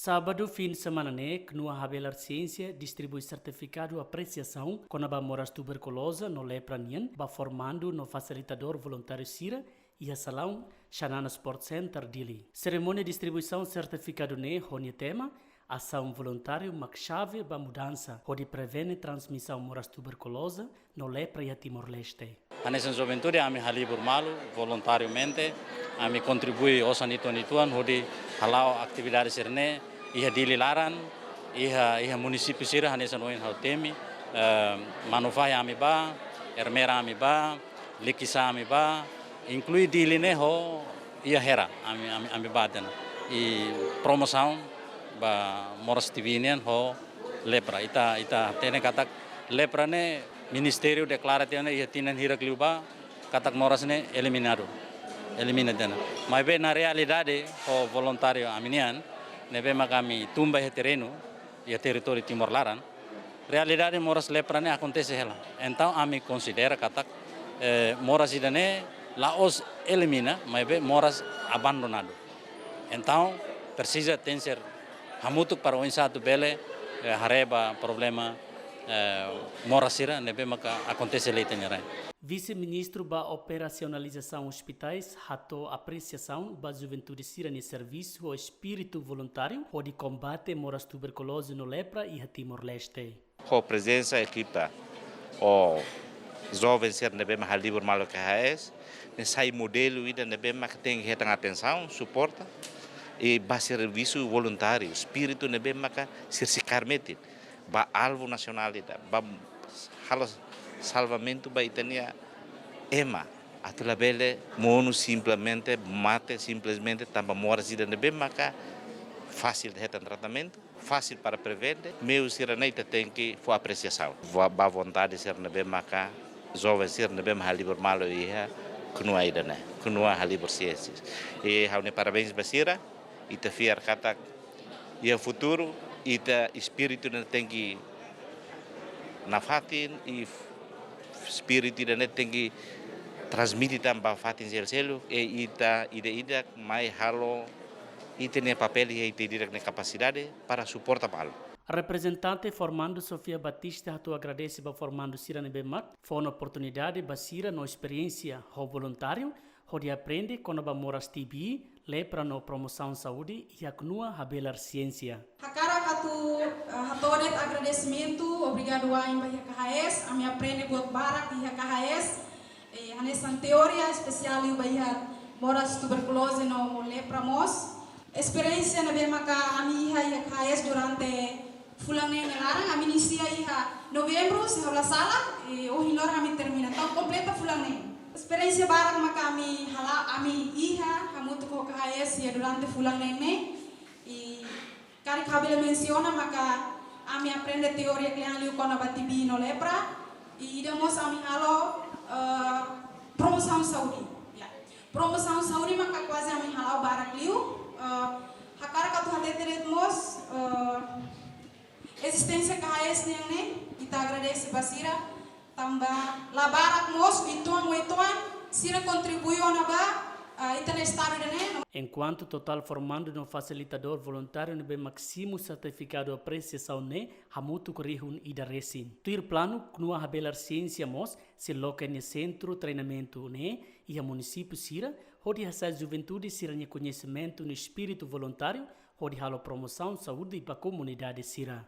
Sábado, fim de semana, Knua Habelar Ciência distribui certificado de apreciação com a moras tuberculosa no Lepranien, formando no facilitador voluntário Sira e a salão Xanana Sport Center Dili. Cerimônia de distribuição certificado onde tema ação voluntário chave para mudança, onde prevene transmissão moras tuberculosa no Lepra e a Timor-Leste. A nessa juventude, a minha halibur malu voluntariamente, a me contribui ao sanituan, onde halau atividades serne, ia dililaran, ia município sira, a nessa noin hautemi, manufai amiba, ermera amiba, likisa amiba, inclui diline ho ia hera amiba dena, e promoção ba moras tivinian ho lepra, ita tene katak lepra ne Ministério declara que ia tinan hirak liuba, katak moras ne eliminado. Eliminada. Mas bem na realidade, o voluntário aminian, nebe kami tumba e terreno e território Timor-Laran, realidade moras lepra ne acontece ela. Então a me considera katak moras idane laos elimina, mas bem moras abandonado. Então precisa ter ser hamutuk para o insatu bele hareba problema morasira nebe maka acontece leitanya. Vice-ministro da operacionalização hospitais ratou apreciação da juventude sira no serviço ao espírito voluntário onde combate moras tuberculose no Lepra e Timor-Leste. A presença da equipa, o jovem ser nebe halibur malo que haes, nesse modelo ida nebe mak tem que ter atenção, suporta e ba serviço voluntário, espírito nebe maka se carmete, ba alvo nacional ida, ba halos salvamento ba itania ema atula bele mono simplesmente mate simplesmente tamba moras ida nebe maka fácil de tratamento fácil para prevenir meu siraneita tem que for apreciação ba vontade ser nebe maka jovem ser nebe halibur malo ia kunua ida né kunua halibur ciências e haune parabéns basira ita fiar kata ia futuro ita espírito tem que na fatin e espírito da net tem que transmitir também fatin selo e ida mais halo e tem papel e tem direct capacidade para suportar malo. A representante formando Sofia Batista tu agradece para formando Sira Nebemak, foi uma oportunidade para Sira no experiência ao voluntário, onde aprende quando va moras TB, lepra no promoção saúde e a knua habelar ciência. Hakara hatonet agradecimento, obrigado a Imba KHS, a me aprende buat barak di KHS, hanesan teoria especial Imba moras tuberculose no lepra mos. Experiência na bema ka ami KHS durante fulane nelarang, ami inicia novembro se habla sala, o hilor ami termina, tau completa fulane. Experiência barak maka ami iha hamutu ko KHS ya durante fulang nene e kari kabila menciona maka ami aprende teoria que liu kona batibi no lepra e idamos ami halo promoção saúde ya promoção saúde maka quase ami halo barak liu hakara katu hateteret mos existência KHS ne kita agradece basira tambah labarak mos ituan sira contribuiu na itane estado de Enquanto total formando no facilitador voluntário no máximo certificado de apreciação hamutu corrihun ida resin. Tuir plano knua habelar ciência mos se loca no centro treinamento e a município sira onde essa juventude sira conhecimento no espírito voluntário onde halo promoção saúde para a comunidade sira.